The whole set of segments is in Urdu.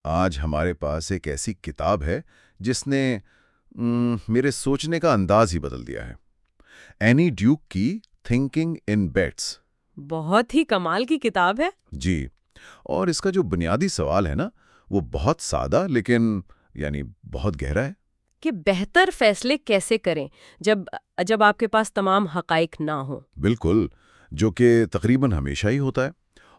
آج ہمارے پاس ایک ایسی کتاب ہے جس نے میرے سوچنے کا انداز ہی بدل دیا ہے۔ اینی ڈیوک کی تھنکنگ ان بیٹس۔ بہت ہی کمال کی کتاب ہے۔ جی، اور اس کا جو بنیادی سوال ہے نا، وہ بہت سادہ لیکن بہت گہرا ہے۔ کہ بہتر فیصلے کیسے کریں جب آپ کے پاس تمام حقائق نہ ہوں۔ بالکل، جو کہ تقریباً ہمیشہ ہی ہوتا ہے۔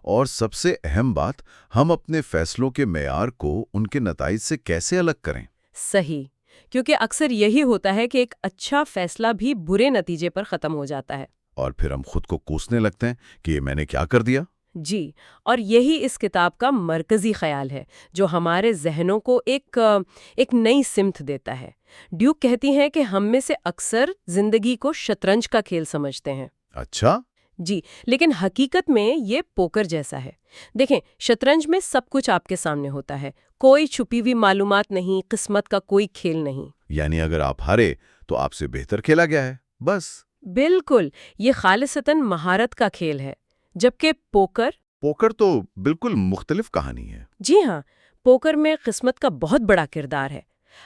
اور سب سے اہم بات، ہم اپنے فیصلوں کے معیار کو ان کے نتائج سے کیسے الگ کریں۔ صحیح، کیونکہ اکثر یہی ہوتا ہے کہ ایک اچھا فیصلہ بھی برے نتیجے پر ختم ہو جاتا ہے۔ اور پھر ہم خود کو کوسنے لگتے ہیں کہ یہ میں نے کیا کر دیا۔ جی، اور یہی اس کتاب کا مرکزی خیال ہے جو ہمارے ذہنوں کو ایک نئی سمت دیتا ہے۔ ڈیوک کہتی ہیں کہ ہم میں سے اکثر زندگی کو شطرنج کا کھیل سمجھتے ہیں۔ اچھا؟ جی، لیکن حقیقت میں یہ پوکر جیسا ہے۔ دیکھیں، شطرنج میں سب کچھ آپ کے سامنے ہوتا ہے، کوئی چھپی ہوئی معلومات نہیں، قسمت کا کوئی کھیل نہیں۔ یعنی اگر آپ ہارے تو آپ سے بہتر کھیلا گیا ہے، بس۔ بالکل، یہ خالصتاً مہارت کا کھیل ہے، جبکہ پوکر تو بالکل مختلف کہانی ہے۔ جی ہاں، پوکر میں قسمت کا بہت بڑا کردار ہے۔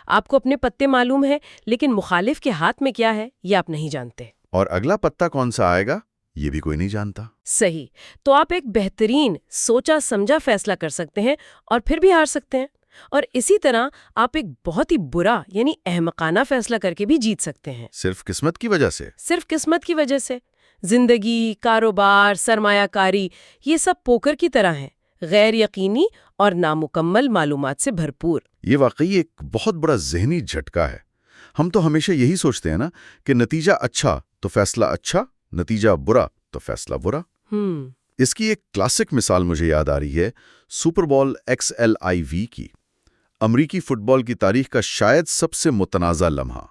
آپ کو اپنے پتے معلوم ہے، لیکن مخالف کے ہاتھ میں کیا ہے یہ آپ نہیں جانتے۔ اور اگلا پتا کون سا آئے گا یہ بھی کوئی نہیں جانتا۔ صحیح، تو آپ ایک بہترین سوچا سمجھا فیصلہ کر سکتے ہیں اور پھر بھی ہار سکتے ہیں، اور اسی طرح آپ ایک بہت ہی برا احمقانہ فیصلہ کر کے بھی جیت سکتے ہیں، صرف قسمت کی وجہ سے۔ صرف قسمت کی وجہ سے۔ زندگی، کاروبار، سرمایہ کاری، یہ سب پوکر کی طرح ہیں، غیر یقینی اور نامکمل معلومات سے بھرپور۔ یہ واقعی ایک بہت بڑا ذہنی جھٹکا ہے۔ ہم تو ہمیشہ یہی سوچتے ہیں نا کہ نتیجہ اچھا تو فیصلہ اچھا، نتیجہ برا تو فیصلہ برا۔ اس کی ایک کلاسک مثال مجھے یاد آ رہی ہے، سپر بول XLIV کی، امریکی فٹ بال کی تاریخ کا شاید سب سے متنازع لمحہ۔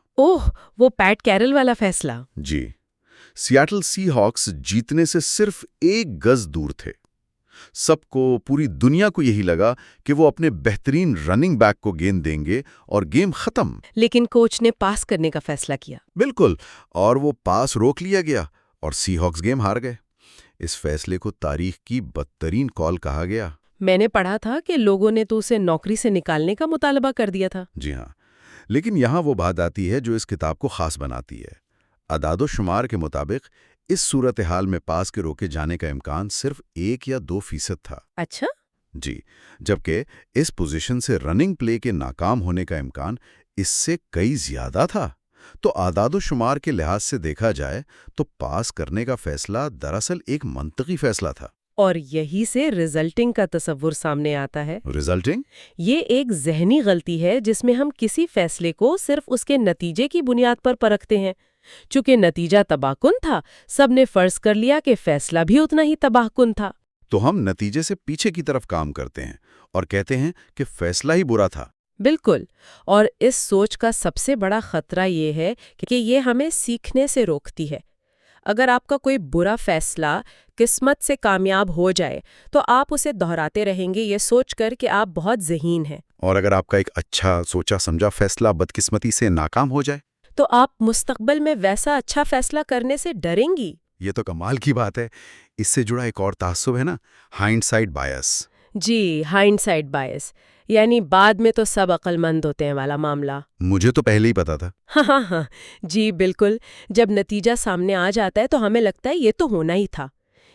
وہ پیٹ کیرل والا فیصلہ۔ جی، سیاٹل سی ہاکس جیتنے سے صرف 1 گز دور تھے۔ سب کو، پوری دنیا کو یہی لگا کہ وہ اپنے بہترین رننگ بیک کو گیند دیں گے اور گیم ختم۔ لیکن کوچ نے پاس کرنے کا فیصلہ کیا۔ بالکل، اور وہ پاس روک لیا گیا اور سی ہاکس گیم ہار گئے۔ اس فیصلے کو تاریخ کی بدترین کال کہا گیا۔ میں نے پڑھا تھا کہ لوگوں نے تو اسے نوکری سے نکالنے کا مطالبہ کر دیا تھا۔ جی ہاں، لیکن یہاں وہ بات آتی ہے جو اس کتاب کو خاص بناتی ہے۔ اعداد و شمار کے مطابق اس صورتحال میں پاس کے روکے جانے کا امکان صرف 1 یا 2% تھا۔ اچھا؟ جی، جبکہ اس پوزیشن سے رننگ پلے کے ناکام ہونے کا امکان اس سے کئی زیادہ تھا۔ تو اعداد و شمار کے لحاظ سے دیکھا جائے تو پاس کرنے کا فیصلہ دراصل ایک منطقی فیصلہ تھا۔ اور یہی سے ریزلٹنگ کا تصور سامنے آتا ہے۔ ریزلٹنگ؟ یہ ایک ذہنی غلطی ہے جس میں ہم کسی فیصلے کو صرف اس کے نتیجے کی بنیاد پر پرکھتے ہیں۔ چونکہ نتیجہ تباہ کن تھا، سب نے فرض کر لیا کہ فیصلہ بھی اتنا ہی تباہ کن تھا۔ تو ہم نتیجے سے پیچھے کی طرف کام کرتے ہیں اور کہتے ہیں کہ فیصلہ ہی برا تھا۔ بالکل، اور اس سوچ کا سب سے بڑا خطرہ یہ ہے کہ یہ ہمیں سیکھنے سے روکتی ہے۔ اگر آپ کا کوئی برا فیصلہ قسمت سے کامیاب ہو جائے تو آپ اسے دہراتے رہیں گے یہ سوچ کر کہ آپ بہت ذہین ہیں۔ اور اگر آپ کا ایک اچھا سوچا سمجھا فیصلہ بدقسمتی سے ناکام ہو جائے تو آپ مستقبل میں ویسا اچھا فیصلہ کرنے سے ڈریں گی۔ یہ تو کمال کی بات ہے۔ اس سے جڑا ایک اور تعصب ہے نا، ہائنڈسائٹ بائس۔ جی، ہائنڈسائٹ بائس، یعنی بعد میں تو سب عقل مند ہوتے ہیں والا معاملہ۔ مجھے تو پہلے ہی پتا تھا۔ ہاں، جی بالکل، جب نتیجہ سامنے آ جاتا ہے تو ہمیں لگتا ہے یہ تو ہونا ہی تھا۔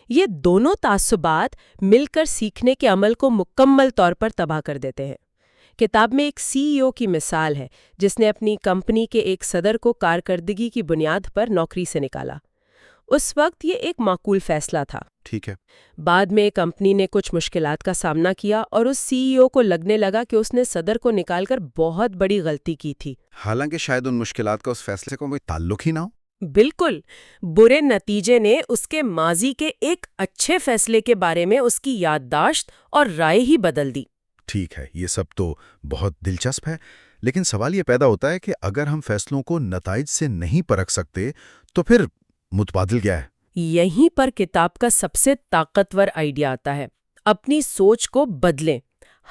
یہ دونوں تعصبات مل کر سیکھنے کے عمل کو مکمل طور پر تباہ کر دیتے ہیں۔ کتاب میں ایک CEO کی مثال ہے جس نے اپنی کمپنی کے ایک صدر کو کارکردگی کی بنیاد پر نوکری سے نکالا۔ اس وقت یہ ایک معقول فیصلہ تھا۔ ٹھیک ہے۔ بعد میں کمپنی نے کچھ مشکلات کا سامنا کیا اور اس CEO کو لگنے لگا کہ اس نے صدر کو نکال کر بہت بڑی غلطی کی تھی۔ حالانکہ شاید ان مشکلات کا اس فیصلے کو کوئی تعلق ہی نہ ہو۔ بالکل، برے نتیجے نے اس کے ماضی کے ایک اچھے فیصلے کے بارے میں اس کی یادداشت اور رائے ہی بدل دی۔ ٹھیک ہے، یہ سب تو بہت دلچسپ ہے، لیکن سوال یہ پیدا ہوتا ہے کہ اگر ہم فیصلوں کو نتائج سے نہیں پرکھ سکتے تو پھر متبادل کیا ہے؟ یہیں پر کتاب کا سب سے طاقتور آئیڈیا آتا ہے۔ اپنی سوچ کو بدلیں۔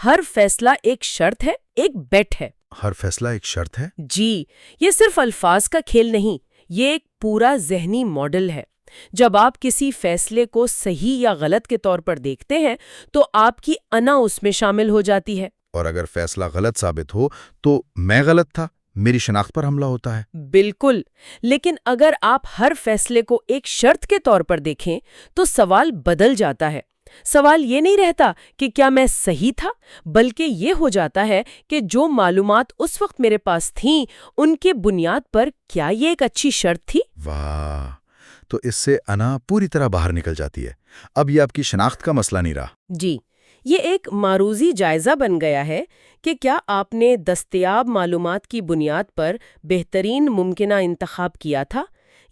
ہر فیصلہ ایک شرط ہے، ایک بیٹ ہے۔ ہر فیصلہ ایک شرط ہے؟ جی، یہ صرف الفاظ کا کھیل نہیں، یہ ایک پورا ذہنی ماڈل ہے۔ جب آپ کسی فیصلے کو صحیح یا غلط کے طور پر دیکھتے ہیں تو آپ کی انا اس میں شامل ہو جاتی ہے۔ اور اگر فیصلہ غلط ثابت ہو تو میں غلط تھا، میری شناخت پر حملہ ہوتا ہے۔ بالکل، لیکن اگر آپ ہر فیصلے کو ایک شرط کے طور پر دیکھیں تو سوال بدل جاتا ہے۔ سوال یہ نہیں رہتا کہ کیا میں صحیح تھا، بلکہ یہ ہو جاتا ہے کہ جو معلومات اس وقت میرے پاس تھیں ان کے بنیاد پر کیا یہ ایک اچھی شرط تھی؟ واہ، تو اس سے انا پوری طرح باہر نکل جاتی ہے۔ اب یہ آپ کی شناخت کا مسئلہ نہیں رہا۔ جی، یہ ایک معروضی جائزہ بن گیا ہے کہ کیا آپ نے دستیاب معلومات کی بنیاد پر بہترین ممکنہ انتخاب کیا تھا،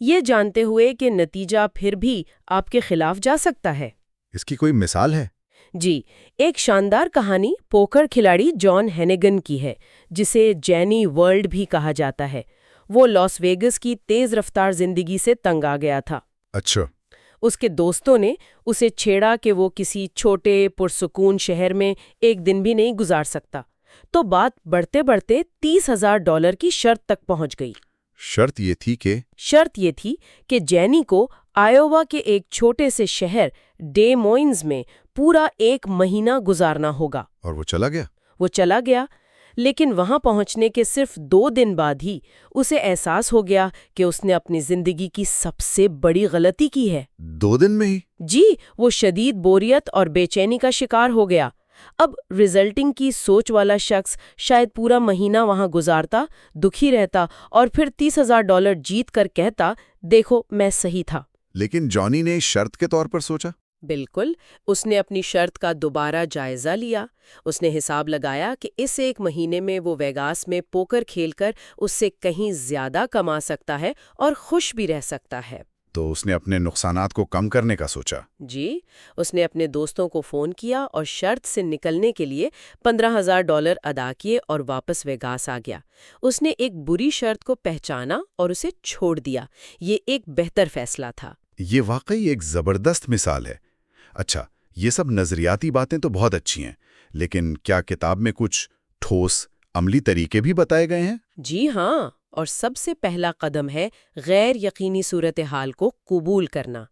یہ جانتے ہوئے کہ نتیجہ پھر بھی آپ کے خلاف جا سکتا ہے۔ اس کی کوئی مثال ہے؟ جی، ایک شاندار کہانی پوکر کھلاڑی جان ہینیگن کی ہے، جسے جینی ورلڈ بھی کہا جاتا ہے۔ وہ لاس ویگس کی تیز رفتار زندگی سے تنگ آ گیا تھا۔ اچھا۔ اس کے دوستوں نے اسے چھیڑا کہ وہ کسی چھوٹے پرسکون شہر میں ایک دن بھی نہیں گزار سکتا، تو بات بڑھتے بڑھتے $30,000 کی شرط تک پہنچ گئی۔ شرط یہ تھی کہ جینی کو آئیووا کے ایک چھوٹے سے شہر ڈے موئنز میں پورا 1 مہینہ گزارنا ہوگا۔ اور وہ چلا گیا؟ وہ چلا گیا، لیکن وہاں پہنچنے کے صرف 2 دن بعد ہی اسے احساس ہو گیا کہ اس نے اپنی زندگی کی سب سے بڑی غلطی کی ہے۔ 2 دن میں ہی؟ جی، وہ شدید بوریت اور بے چینی کا شکار ہو گیا۔ اب ریزلٹنگ کی سوچ والا شخص شاید پورا مہینہ وہاں گزارتا، دکھی رہتا اور پھر $30,000 جیت کر کہتا، دیکھو میں صحیح تھا۔ لیکن جانی نے شرط کے طور پر سوچا؟ بالکل، اس نے اپنی شرط کا دوبارہ جائزہ لیا۔ اس نے حساب لگایا کہ اس 1 مہینے میں وہ ویگاس میں پوکر کھیل کر اس سے کہیں زیادہ کما سکتا ہے اور خوش بھی رہ سکتا ہے۔ تو اس نے اپنے نقصانات کو کم کرنے کا سوچا۔ جی، اس نے اپنے دوستوں کو فون کیا اور شرط سے نکلنے کے لیے $15,000 ادا کیے اور واپس ویگاس آ گیا۔ اس نے ایک بری شرط کو پہچانا اور اسے چھوڑ دیا۔ یہ ایک بہتر فیصلہ تھا۔ یہ واقعی ایک زبردست مثال ہے۔ اچھا، یہ سب نظریاتی باتیں تو بہت اچھی ہیں، لیکن کیا کتاب میں کچھ ٹھوس عملی طریقے بھی بتائے گئے ہیں؟ جی ہاں، اور سب سے پہلا قدم ہے غیر یقینی صورتحال کو قبول کرنا۔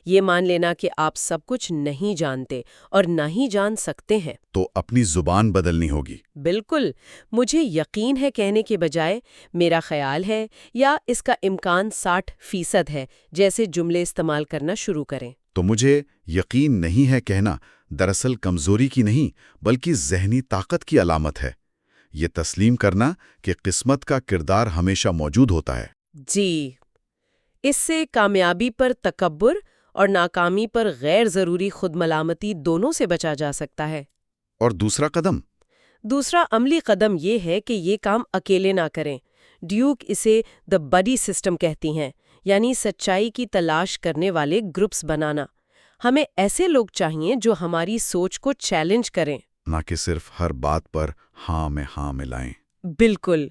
یہ مان لینا کہ آپ سب کچھ نہیں جانتے اور نہ ہی جان سکتے ہیں۔ تو اپنی زبان بدلنی ہوگی۔ بالکل، مجھے یقین ہے کہنے کے بجائے میرا خیال ہے یا اس کا امکان 60% ہے جیسے جملے استعمال کرنا شروع کریں۔ تو مجھے یقین نہیں ہے کہنا دراصل کمزوری کی نہیں بلکہ ذہنی طاقت کی علامت ہے۔ یہ تسلیم کرنا کہ قسمت کا کردار ہمیشہ موجود ہوتا ہے۔ جی، اس سے کامیابی پر تکبر اور ناکامی پر غیر ضروری خود ملامتی دونوں سے بچا جا سکتا ہے۔ اور دوسرا قدم؟ دوسرا عملی قدم یہ ہے کہ یہ کام اکیلے نہ کریں۔ ڈیوک اسے دی بڈی سسٹم کہتی ہیں، یعنی سچائی کی تلاش کرنے والے گروپس بنانا۔ ہمیں ایسے لوگ چاہیے جو ہماری سوچ کو چیلنج کریں، نہ کہ صرف ہر بات پر ہاں میں ہاں ملائیں۔ بالکل،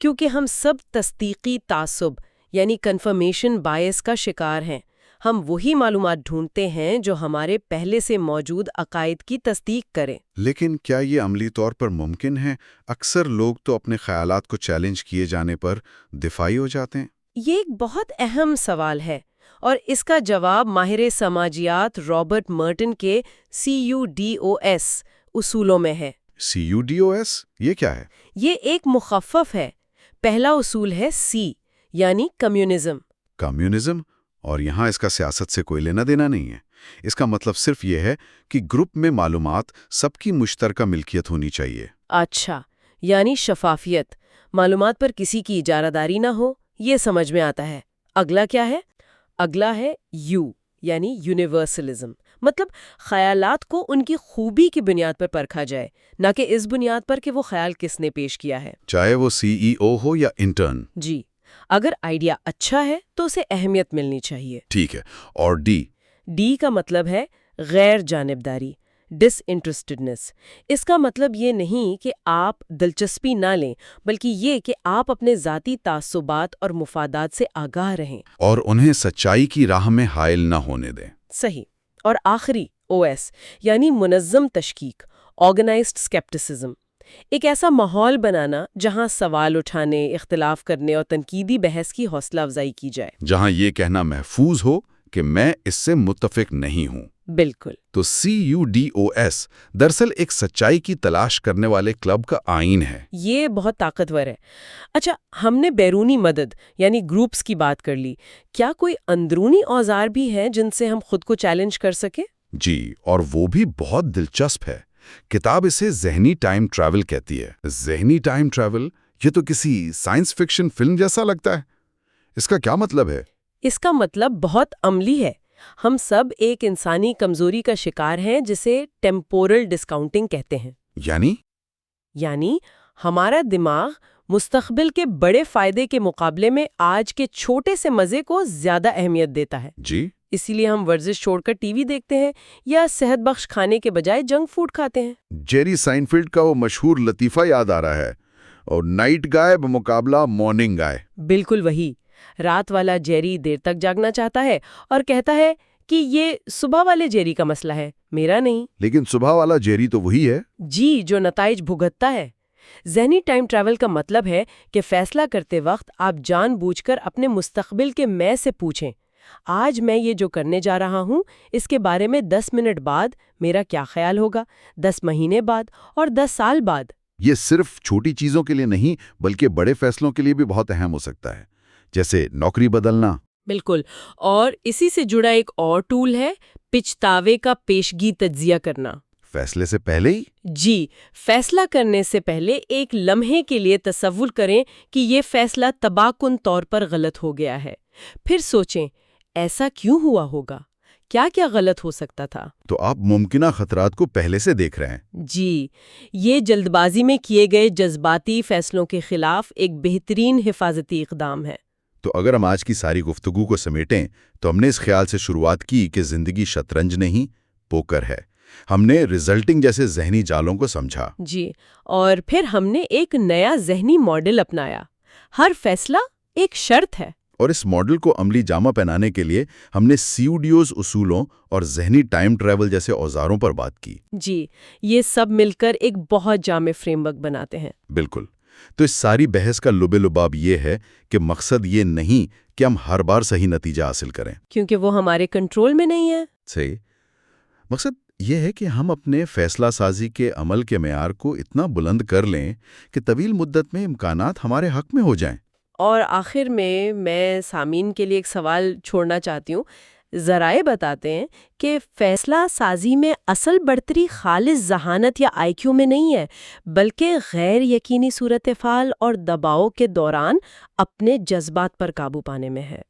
کیونکہ ہم سب تصدیقی تعصب یعنی کنفرمیشن بائس کا شکار ہیں۔ ہم وہی معلومات ڈھونڈتے ہیں جو ہمارے پہلے سے موجود عقائد کی تصدیق کریں۔ لیکن کیا یہ عملی طور پر ممکن ہے؟ اکثر لوگ تو اپنے خیالات کو چیلنج کیے جانے پر دفاعی ہو جاتے ہیں۔ یہ ایک بہت اہم سوال ہے اور اس کا جواب ماہر سماجیات رابرٹ مرٹن کے CUDOS اصولوں میں ہے۔ CUDOS یہ کیا ہے؟ یہ ایک مخفف ہے۔ پہلا اصول ہے C یعنی کمیونزم۔ کمیونزم؟ اور یہاں اس کا سیاست سے کوئی لینا دینا نہیں ہے۔ اس کا مطلب صرف یہ ہے کہ گروپ میں معلومات سب کی مشترکہ ملکیت ہونی چاہیے۔ اچھا، یعنی شفافیت، معلومات پر کسی کی اجارہ داری نہ ہو، یہ سمجھ میں آتا ہے۔ اگلا کیا ہے؟ اگلا ہے U یعنی یونیورسلزم، مطلب خیالات کو ان کی خوبی کی بنیاد پر پرکھا جائے، نہ کہ اس بنیاد پر کہ وہ خیال کس نے پیش کیا ہے، چاہے وہ CEO ہو یا انٹرن۔ جی، اگر آئیڈیا اچھا ہے تو اسے اہمیت ملنی چاہیے۔ ٹھیک ہے، اور D کا مطلب ہے غیر جانبداری، ڈس انٹرسٹڈنس۔ اس کا مطلب یہ نہیں کہ آپ دلچسپی نہ لیں، بلکہ یہ کہ آپ اپنے ذاتی تعصبات اور مفادات سے آگاہ رہیں اور انہیں سچائی کی راہ میں حائل نہ ہونے دیں۔ صحیح۔ اور آخری OS یعنی منظم تشکیک، آرگنائزڈ اسکیپٹسزم، ایک ایسا ماحول بنانا جہاں سوال اٹھانے، اختلاف کرنے اور تنقیدی بحث کی حوصلہ افزائی کی جائے، جہاں یہ کہنا محفوظ ہو کہ میں اس سے متفق نہیں ہوں۔ بالکل. تو CUDOS دراصل ایک سچائی کی تلاش کرنے والے کلب کا آئین ہے. یہ بہت طاقتور ہے. اچھا، ہم نے بیرونی مدد یعنی گروپس کی بات کر لی. کیا کوئی اندرونی اوزار بھی ہیں جن سے ہم خود کو چیلنج کر سکیں؟ جی، اور وہ بھی بہت دلچسپ ہے. کتاب اسے ذہنی ٹائم ٹریول کہتی ہے. ذہنی ٹائم ٹریول، یہ تو کسی سائنس فکشن فلم جیسا لگتا ہے. اس کا کیا مطلب ہے؟ اس کا مطلب بہت عملی ہے. ہم سب ایک انسانی کمزوری کا شکار ہیں جسے ٹیمپورل ڈسکاؤنٹنگ کہتے ہیں. یعنی ہمارا دماغ مستقبل کے بڑے فائدے کے مقابلے میں آج کے چھوٹے سے مزے کو زیادہ اہمیت دیتا ہے. جی. اسی لیے ہم ورزش چھوڑ کر ٹی وی دیکھتے ہیں یا صحت بخش کھانے کے بجائے جنک فوڈ کھاتے ہیں. جیری سائنفیلڈ کا وہ مشہور لطیفہ یاد آ رہا ہے، اور نائٹ گائے بمقابلہ مارننگ گائے. بالکل وہی. رات والا جیری دیر تک جاگنا چاہتا ہے اور کہتا ہے کہ یہ صبح والے جیری کا مسئلہ ہے، میرا نہیں. لیکن صبح والا جیری تو وہی ہے. جی، جو نتائج بھگتتا ہے. ذہنی ٹائم ٹریول کا مطلب ہے کہ فیصلہ کرتے وقت آپ جان بوجھ کر اپنے مستقبل کے میں سے پوچھیں، آج میں یہ جو کرنے جا رہا ہوں اس کے بارے میں 10 منٹ بعد میرا کیا خیال ہوگا، 10 مہینے بعد اور 10 سال بعد. یہ صرف چھوٹی چیزوں کے لیے نہیں بلکہ بڑے فیصلوں کے لیے بھی بہت اہم ہو سکتا ہے، جیسے نوکری بدلنا. بالکل. اور اسی سے جڑا ایک اور ٹول ہے پچھتاوے کا پیشگی تجزیہ کرنا. فیصلے سے پہلے ہی؟ جی، فیصلہ کرنے سے پہلے ایک لمحے کے لیے تصور کریں کہ یہ فیصلہ تباہ کن طور پر غلط ہو گیا ہے. پھر سوچیں ایسا کیوں ہوا ہوگا، کیا کیا غلط ہو سکتا تھا. تو آپ ممکنہ خطرات کو پہلے سے دیکھ رہے ہیں. جی، یہ جلد بازی میں کیے گئے جذباتی فیصلوں کے خلاف ایک بہترین حفاظتی اقدام ہے. تو اگر ہم آج کی ساری گفتگو کو سمیٹیں تو ہم نے اس خیال سے شروعات کی کہ زندگی شطرنج نہیں، پوکر ہے. ہم نے ریزلٹنگ جیسے ذہنی جالوں کو سمجھا. جی، اور پھر ہم نے ایک نیا ذہنی ماڈل اپنایا. ہر فیصلہ ایک شرط ہے. اور اس ماڈل کو عملی جامہ پہنانے کے لیے ہم نے CUDOS اصولوں اور ذہنی ٹائم ٹریول جیسے اوزاروں پر بات کی. جی، یہ سب مل کر ایک بہت جامع فریم ورک بناتے ہیں. بالکل. تو اس ساری بحث کا لب لباب یہ ہے کہ مقصد یہ نہیں کہ ہم ہر بار صحیح نتیجہ حاصل کریں، کیونکہ وہ ہمارے کنٹرول میں نہیں ہے. صحیح. مقصد یہ ہے کہ ہم اپنے فیصلہ سازی کے عمل کے معیار کو اتنا بلند کر لیں کہ طویل مدت میں امکانات ہمارے حق میں ہو جائیں. اور آخر میں سامعین کے لیے ایک سوال چھوڑنا چاہتی ہوں. ذرائع بتاتے ہیں کہ فیصلہ سازی میں اصل بڑھتری خالص ذہانت یا IQ میں نہیں ہے، بلکہ غیر یقینی صورتحال اور دباؤ کے دوران اپنے جذبات پر قابو پانے میں ہے.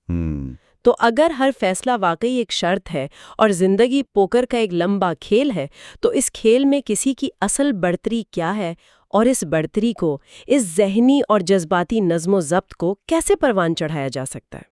تو اگر ہر فیصلہ واقعی ایک شرط ہے اور زندگی پوکر کا ایک لمبا کھیل ہے، تو اس کھیل میں کسی کی اصل بڑھتری کیا ہے اور اس بڑھتری کو، اس ذہنی اور جذباتی نظم و ضبط کو کیسے پروان چڑھایا جا سکتا ہے؟